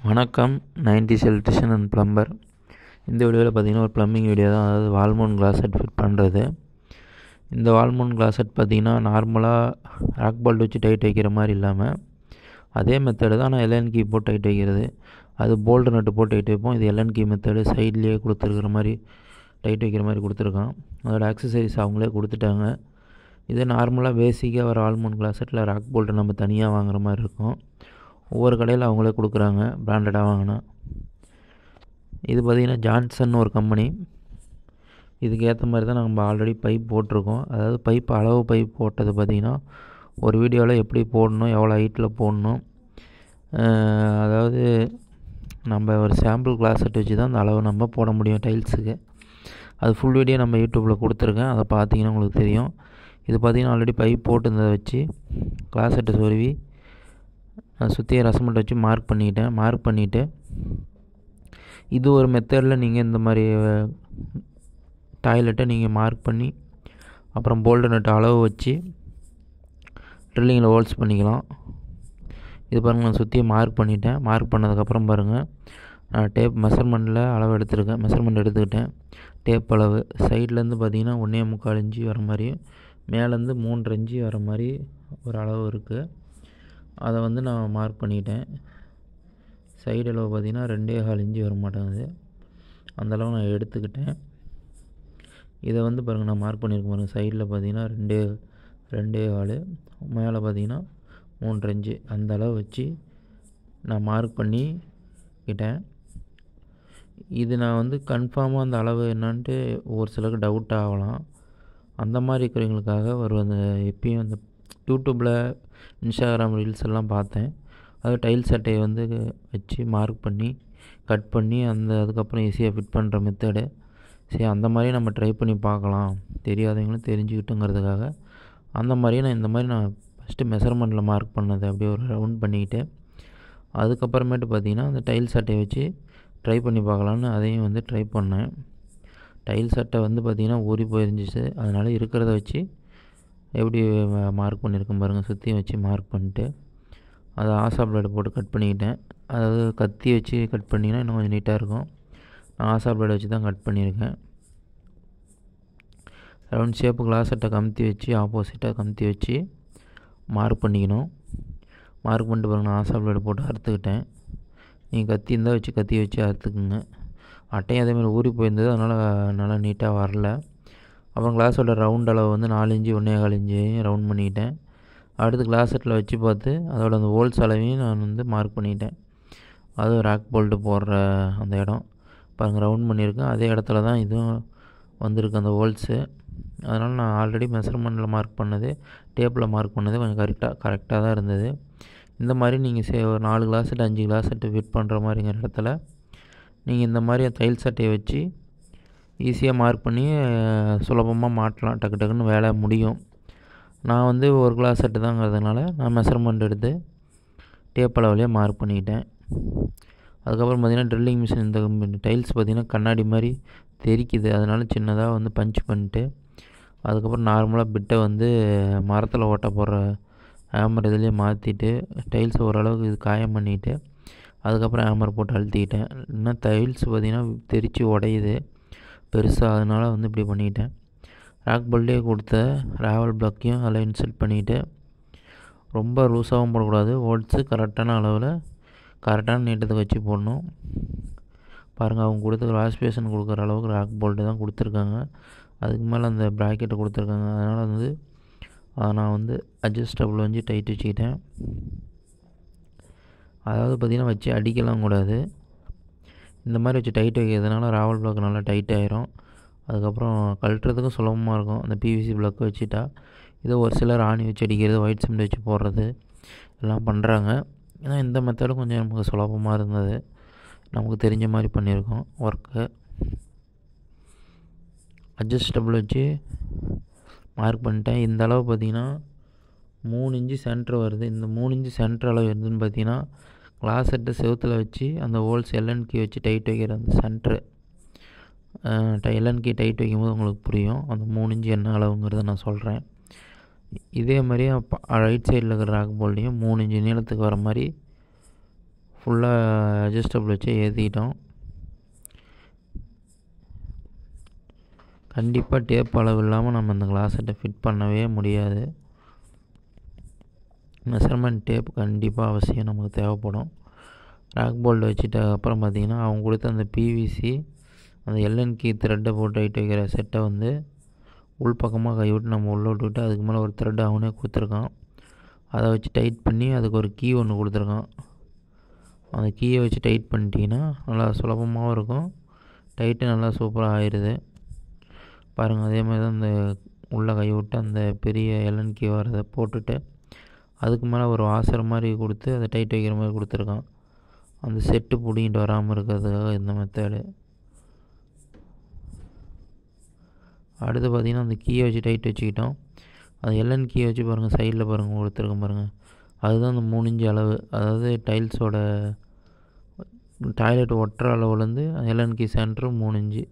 வணக்கம். 90s electrician and plumber. இந்த வீடியோவில் பார்த்தீங்கன்னா ஒரு ப்ளம்பிங் வீடியோ தான். அதாவது wall mount glass set fit பண்ணுறது. இந்த வால் மவுண்ட் கிளாஸ் செட் பார்த்தீங்கன்னா நார்மலாக ராக் போல்ட் வச்சு டைட் வைக்கிற மாதிரி இல்லாமல் அதே மெத்தடு தான். ஆனால் எல்என் கீ போட்டு டைட் வைக்கிறது. அது போல்டு நட்டு போட்டு டைட் வைப்போம். இது எல்என் கீ மெத்தடு. சைட்லேயே கொடுத்துருக்குற மாதிரி டைட் வைக்கிற மாதிரி கொடுத்துருக்கான். அதோட ஆக்சசரிஸ் அவங்களே கொடுத்துட்டாங்க. இதே நார்மலாக பேசிக்காக வர வால் மவுண்ட் கிளாஸ் செட்டில் ராக் போல்ட்டு நம்ம தனியாக வாங்குற மாதிரி இருக்கும். ஒவ்வொரு கடையில் அவங்களே கொடுக்குறாங்க பிராண்டடாக வாங்கினா. இது பார்த்திங்கன்னா ஜான்சன் ஒரு கம்பெனி. இதுக்கு ஏற்ற மாதிரி தான் நம்ம ஆல்ரெடி பைப் போட்டிருக்கோம். அதாவது அளவு பைப் போட்டது பார்த்திங்கன்னா ஒரு வீடியோவில் எப்படி போடணும், எவ்வளோ ஹைட்டில் போடணும், அதாவது நம்ம ஒரு சாம்பிள் கிளாஸ் செட் வச்சு தான் அந்த அளவு நம்ம போட முடியும் டைல்ஸுக்கு. அது ஃபுல் வீடியோ நம்ம யூடியூப்பில் கொடுத்துருக்கேன். அதை பார்த்தீங்கன்னா உங்களுக்கு தெரியும். இது பார்த்திங்கன்னா ஆல்ரெடி பைப் போட்டுருந்ததை வச்சு கிளாஸ் செட்டை சொருவி சுற்றி ரசமெண்ட் வச்சு மார்க் பண்ணிவிட்டு இது ஒரு மெத்தடில் நீங்கள் இந்த மாதிரி டாய்லெட்டை நீங்கள் மார்க் பண்ணி அப்புறம் போல்டு நட்டு அளவு வச்சு ட்ரில்லிங்கில் ஹோல்ஸ் பண்ணிக்கலாம். இது பாருங்கள், நான் சுற்றி மார்க் பண்ணிட்டேன். மார்க் பண்ணதுக்கப்புறம் பாருங்கள், நான் டேப் மெஷர்மெண்ட் எடுத்துக்கிட்டேன். டேப் அளவு சைட்லேருந்து பார்த்திங்கன்னா 1.25 இன்ச்சு வர மாதிரி, மேலேருந்து 3.5 இன்ச்சு வர மாதிரி ஒரு அளவு இருக்குது. அதை நான் மார்க் பண்ணிட்டேன். சைடு அளவு பார்த்திங்கன்னா 2.25 இன்ச்சு வர மாட்டேங்குது. அந்தளவு நான் எடுத்துக்கிட்டேன். இதை பாருங்கள், நான் மார்க் பண்ணியிருக்கேன் பாருங்கள். சைடில் பார்த்திங்கன்னா 2.25, மேலே பார்த்திங்கன்னா 3.5 இன்ச்சு. அந்த அளவு வச்சு நான் மார்க் பண்ணிக்கிட்டேன். இது நான் கன்ஃபார்மாக அந்த அளவு என்னான்ட்டு ஒரு சிலருக்கு டவுட் ஆகலாம். அந்த மாதிரி இருக்கிறவங்களுக்காக அந்த எப்பயும் அந்த யூடியூப்பில் இன்ஸ்டாகிராம் ரீல்ஸ் எல்லாம் பார்த்தேன். அது டைல் சட்டையை வச்சு மார்க் பண்ணி கட் பண்ணி அதுக்கப்புறம் ஈஸியாக ஃபிட் பண்ணுற மெத்தடு. சரி, அந்த மாதிரி நம்ம ட்ரை பண்ணி பார்க்கலாம், தெரியாதவங்களும் தெரிஞ்சுக்கிட்டுங்கிறதுக்காக. அந்த மாதிரியே நான் ஃபஸ்ட்டு மெஷர்மெண்ட்டில் மார்க் பண்ணதை அப்படியே ஒரு ரவுண்ட் பண்ணிக்கிட்டு அதுக்கப்புறமேட்டு பார்த்திங்கன்னா அந்த டைல் சட்டையை வச்சு ட்ரை பண்ணி பார்க்கலான்னு அதையும் ட்ரை பண்ணேன். டைல் சட்டை பார்த்திங்கன்னா ஊறி போயிருந்துச்சு. அதனால் இருக்கிறத வச்சு எப்படி மார்க் பண்ணியிருக்கேன் பாருங்கள். சுற்றியும் வச்சு மார்க் பண்ணிட்டு அதை ஆசா பிளேடு போட்டு கட் பண்ணிக்கிட்டேன். அதாவது கத்தி வச்சு கட் பண்ணிங்கன்னா இன்னும் கொஞ்சம் நீட்டாக இருக்கும். நான் ஆசா பிளேடு வச்சு தான் கட் பண்ணியிருக்கேன். ரவுண்ட் ஷேப்பு கிளாஸ் செட்டை கமுத்தி வச்சு ஆப்போசிட்டாக கமுத்தி வச்சு மார்க் பண்ணிக்கணும். மார்க் பண்ணிட்டு பாருங்கள், நான் ஆசா பிளேடு போட்டு அறுத்துக்கிட்டேன். நீங்கள் கத்தி இருந்தால் கத்தி வச்சு அறுத்துக்குங்க. அட்டையும் அதேமாதிரி ஊறி போயிருந்தது, அதனால் நல்லா நீட்டாக வரல. அப்புறம் கிளாஸ் செட்டோட ரவுண்ட் அளவு 4 இன்ச்சு 1.25 இன்ச்சு ரவுண்ட் பண்ணிக்கிட்டேன். அடுத்து கிளாஸ் செட்டில் வச்சு பார்த்து அதோட அந்த ஹோல்ஸ் அளவையும் நான் மார்க் பண்ணிக்கிட்டேன். அதுவும் ராக் போல்ட்டு போடுற அந்த இடம் பாருங்கள், ரவுண்ட் பண்ணியிருக்கேன். அதே இடத்துல தான் இதுவும் வந்திருக்கு அந்த ஹோல்ஸு. அதனால் நான் ஆல்ரெடி மெஷர்மெண்ட்டில் மார்க் பண்ணது, டேப்பில் மார்க் பண்ணது கொஞ்சம் கரெக்டாக தான் இருந்தது. இந்த மாதிரி நீங்கள் ஒரு 4 glass set 5 glass set fit பண்ணுற மாதிரிங்கிற இடத்துல நீங்கள் இந்த மாதிரி டைல் சட்டையை வச்சு ஈஸியாக மார்க் பண்ணி சுலபமாக மாட்டலாம். டக்குன்னு வேலை முடியும். நான் ஒரு கிளாஸ் செட்டு தாங்கிறதுனால நான் மெஷர்மெண்ட் எடுத்து டேப் அளவுலேயே மார்க் பண்ணிக்கிட்டேன். அதுக்கப்புறம் பார்த்திங்கன்னா ட்ரில்லிங் மிஷின் இந்த டைல்ஸ் பார்த்திங்கன்னா கண்ணாடி மாதிரி தெரிக்குது. அதனால் சின்னதாக பஞ்ச் பண்ணிட்டு அதுக்கப்புறம் நார்மலாக பிட்டை மரத்தில் ஓட்ட போடுற ஹேமர் இதுலேயே மாற்றிட்டு டைல்ஸை ஓரளவுக்கு இது காயம் பண்ணிவிட்டு அதுக்கப்புறம் ஹேமர் போட்டு அழுத்திக்கிட்டேன். இன்னும் டைல்ஸ் பார்த்திங்கன்னா தெரித்து உடையுது பெருசாக. அதனால் இப்படி பண்ணிக்கிட்டேன். ராக் போல்ட்டே கொடுத்த ராவல் பிளாக்கையும் அதில் இன்சர்ட் பண்ணிவிட்டு ரொம்ப லூஸாகவும் போடக்கூடாது. ஹோல்ஸு கரெக்டான அளவில் கரெக்டான நீட்டத்துக்கு வச்சு போடணும். பாருங்கள், அவங்க கொடுத்த வாஷ் பேஷன் கொடுக்குற அளவுக்கு ராக் போல்ட்டு தான் கொடுத்துருக்காங்க. அதுக்கு மேலே அந்த ப்ராக்கெட்டை கொடுத்துருக்காங்க. அதனால் அதை நான் அட்ஜஸ்டபிள் வச்சு டைட் வச்சுக்கிட்டேன். அதாவது பார்த்திங்கன்னா வச்சு அடிக்கலாம் கூடாது. இந்த மாதிரி வச்சு டைட் வைக்கிறதுனால ராவல் பிளாக் நல்லா டைட் ஆகிரும். அதுக்கப்புறம் கழட்டுறதுக்கும் சுலபமாக இருக்கும் அந்த பிவிசி பிளாக் வச்சுட்டா. இதை ஒரு சிலர் ஆணி வச்சு அடிக்கிறது, ஒயிட் சிமெண்ட் வச்சு போடுறது எல்லாம் பண்ணுறாங்க. ஏன்னா இந்த மெத்தடும் கொஞ்சம் நமக்கு சுலபமாக இருந்தது. நமக்கு தெரிஞ்ச மாதிரி பண்ணியிருக்கோம் ஒர்க்கு. அட்ஜஸ்டபிள் வச்சு மார்க் பண்ணிட்டேன். இந்த அளவு பார்த்திங்கன்னா 3 இன்ச்சு சென்ட்ரு வருது. இந்த 3 இன்ச்சு சென்ட்ரு அளவு வருதுன்னு பார்த்திங்கன்னா கிளாஸ் செட்டை செவுத்தில் வச்சு அந்த ஹோல்ஸ் எல்என் கீ வச்சு டைட் வைக்கிற அந்த சென்ட்ரு எல்என் கீ டைட் வைக்கும்போது உங்களுக்கு புரியும் அந்த 3 இன்ச்சு என்ன அளவுங்கிறத நான் சொல்கிறேன். இதே மாதிரியே ரைட் சைடில் இருக்கிற ராக் போல்ட்டையும் 3 இன்ச்சு நீளத்துக்கு வர மாதிரி ஃபுல்லாக அட்ஜஸ்டபிள் வச்சு ஏற்றிக்கிட்டோம். கண்டிப்பாக டேப் அளவு இல்லாமல் நம்ம இந்த கிளாஸட்டை ஃபிட் பண்ணவே முடியாது. மெஷர்மெண்ட் டேப் கண்டிப்பாக அவசியம் நமக்கு தேவைப்படும். ராக் போல்ட் வச்சுட்டு அப்புறம் பார்த்திங்கன்னா அவங்க கொடுத்த அந்த பிவிசி அந்த எல்என் கீ த்ரெட்டை போட்டு டைட் வைக்கிற செட்டை வந்து உள்பக்கமாக கைவிட்டு நம்ம உள்ளே விட்டுக்கிட்டு அதுக்கு மேலே ஒரு த்ரெட் அவனே கொடுத்துருக்கான். அதை வச்சு டைட் பண்ணி அதுக்கு ஒரு கீ ஒன்று கொடுத்துருக்கான். அந்த கீயை வச்சு டைட் பண்ணிட்டீங்கன்னா நல்லா சுலபமாகவும் இருக்கும், டைட்டு நல்லா சூப்பராக ஆயிடுது. பாருங்கள், அதே மாதிரி தான் இந்த உள்ளே கை விட்டு அந்த பெரிய எல்என் கீ வரதை போட்டுட்டு அதுக்கு மேலே ஒரு வாசர் மாதிரி கொடுத்து அதை டைட் வைக்கிற மாதிரி கொடுத்துருக்கான். அந்த செட்டு பிடிங்கிட்டு வராமல் இருக்கிறதுக்காக இந்த மெத்தேடு. அடுத்து பார்த்திங்கன்னா அந்த கீயை வச்சு டைட் வச்சுக்கிட்டோம். அது எல்என் கீயை வச்சு பாருங்கள், சைடில் பாருங்கள் கொடுத்துருக்கோம் பாருங்கள், அதுதான் அந்த 3 இன்ச்சு அளவு. அதாவது டைல்ஸோட டாய்லெட் ஒட்டுற அளவுலேருந்து எல்என் கீ சென்டரு 3 இன்ச்சு.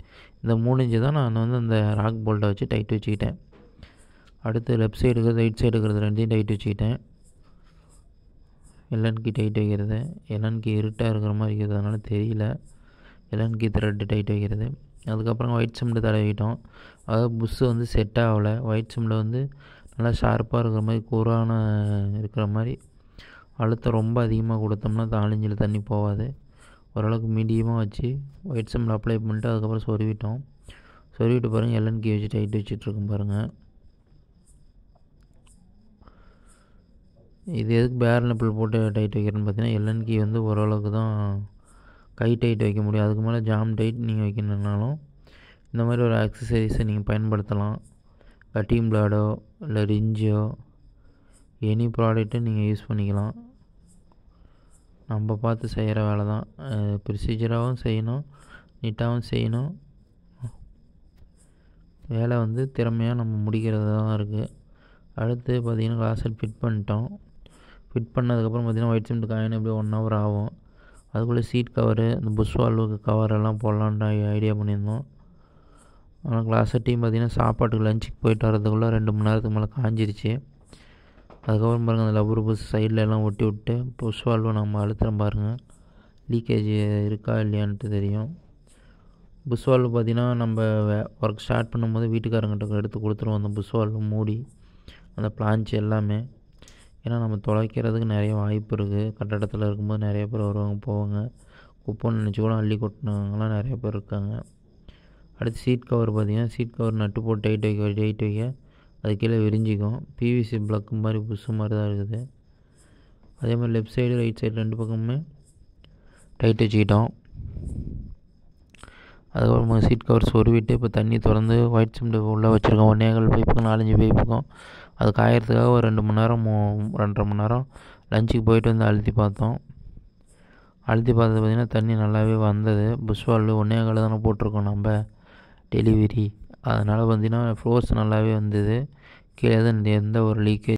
இந்த 3 இன்ச்சு தான் நான் வந்து அந்த ராக் போல்ட்டை வச்சு டைட் வச்சுக்கிட்டேன். அடுத்து லெஃப்ட் சைடு இருக்கிறது ரைட் சைடு இருக்கிறது ரெண்டையும் டைட் வச்சுக்கிட்டேன். எல்என் கீ டைட் வைக்கிறது, எல்என் கீ இருட்டாக இருக்கிற மாதிரி இருக்கிறதுனால தெரியல, எல்என் கீ த்ரெட்டு டைட் வைக்கிறது. அதுக்கப்புறம் ஒயிட் சிமெண்ட் தடவிக்கிட்டோம். அதாவது புஷ்ஷு வந்து செட் ஆகலை. ஒயிட் சிமெண்ட் வந்து நல்லா ஷார்ப்பாக இருக்கிற மாதிரி கூரான இருக்கிற மாதிரி, அழுத்தம் ரொம்ப அதிகமாக கொடுத்தோம்னா 4 இன்ச்சில் தண்ணி போகாது. ஓரளவுக்கு மீடியமாக வச்சு ஒயிட் சிமெண்ட் அப்ளை பண்ணிட்டு அதுக்கப்புறம் சொருவிட்டோம். சொருவிட்டு பாருங்கள், எல்என் கீ வச்சு டைட் வச்சுட்ருக்கோம் பாருங்கள். இது எதுக்கு பேர் நிப்பிள் போட்டு டைட் வைக்கிறேன்னு பார்த்தீங்கன்னா, எல்என் கீ வந்து ஓரளவுக்கு தான் கை டைட் வைக்க முடியும். அதுக்கு மேலே ஜாம் டைட் நீங்கள் வைக்கணுன்னாலும் இந்த மாதிரி ஒரு அக்சசரிஸை நீங்கள் பயன்படுத்தலாம். கட்டிங் பிளாடோ இல்லை ரிஞ்சோ எனி ப்ராடக்ட்டை நீங்கள் யூஸ் பண்ணிக்கலாம். நம்ம பார்த்து செய்கிற வேலை தான். ப்ரொசீஜராகவும் செய்யணும், நீட்டாகவும் செய்யணும். வேலை வந்து திறமையாக நம்ம முடிக்கிறது தான் இருக்குது. அடுத்து பார்த்திங்கன்னா கிளாஸட் ஃபிட் பண்ணிட்டோம். ஃபிட் பண்ணதுக்கப்புறம் பார்த்திங்கன்னா ஒயிட் சிமெண்ட் காயின் எப்படி 1 hour ஆகும். அதுக்குள்ளே சீட் கவரு, இந்த புஷ் வால்வுக்கு கவரெல்லாம் போடலான்ட்டு ஐடியா பண்ணியிருந்தோம். ஆனால் கிளாஸட்டையும் பார்த்திங்கன்னா சாப்பாட்டுக்கு லஞ்சுக்கு போயிட்டு வரதுக்குள்ளே 2 மணி நேரத்துக்கு மேலே காஞ்சிருச்சு. அதுக்கப்புறம் பாருங்கள், அந்த லப்பர் புஷ் சைடில் எல்லாம் ஒட்டி விட்டு புஷ் வால்வை நம்ம அழுத்துறோம் பாருங்கள், லீக்கேஜ் இருக்கா இல்லையான்ட்டு தெரியும். புஷ் வால்வு பார்த்திங்கன்னா நம்ம ஒர்க் ஸ்டார்ட் பண்ணும்போது வீட்டுக்காரங்கிட்ட எடுத்து கொடுத்துருவோம் அந்த புஷ் வால்வு மூடி, அந்த பிளான்ச் எல்லாமே. ஏன்னா நம்ம தொலைக்கிறதுக்கு நிறைய வாய்ப்பு இருக்குது. கட்டடத்தில் இருக்கும்போது நிறைய பேர் வருவாங்க போவாங்க, குப்பைன்னு நினச்சி கூட அள்ளி கொட்டினவங்களாம் நிறைய பேர் இருக்காங்க. அடுத்து சீட் கவர் பார்த்திங்கன்னா, சீட் கவர் நட்டு போட்டு டைட் வைக்க அது கீழே விரிஞ்சிக்கும். பிவிசி பிளக்கு மாதிரி புஷ்ஷு மாதிரி தான் இருக்குது. அதே மாதிரி லெஃப்ட் சைடு ரைட் சைடு 2 பக்கமுமே டைட் வச்சுக்கிட்டோம். அதுக்கப்புறம் சீட் கவர் சொருவிட்டு இப்போ தண்ணி திறந்து ஒயிட் சிமெண்ட் உள்ளே வச்சுருக்கோம். 1.25 பைப்புக்கும் 4-5 பைப்புக்கும். அது காயறதுக்காக ஒரு 2 மணி நேரம் 2.5 மணி நேரம் லஞ்சுக்கு போயிட்டு வந்து அழுத்தி பார்த்தோம். அழுத்தி பார்த்தது பார்த்திங்கன்னா தண்ணி நல்லாவே வந்தது. புஷ் வால்வு 1.25 தானே போட்டிருக்கோம் நம்ம டெலிவரி, அதனால் பார்த்திங்கன்னா ஃபோர்ஸ் நல்லாவே வந்தது. கீழே எந்த ஒரு லீக்கேஜ்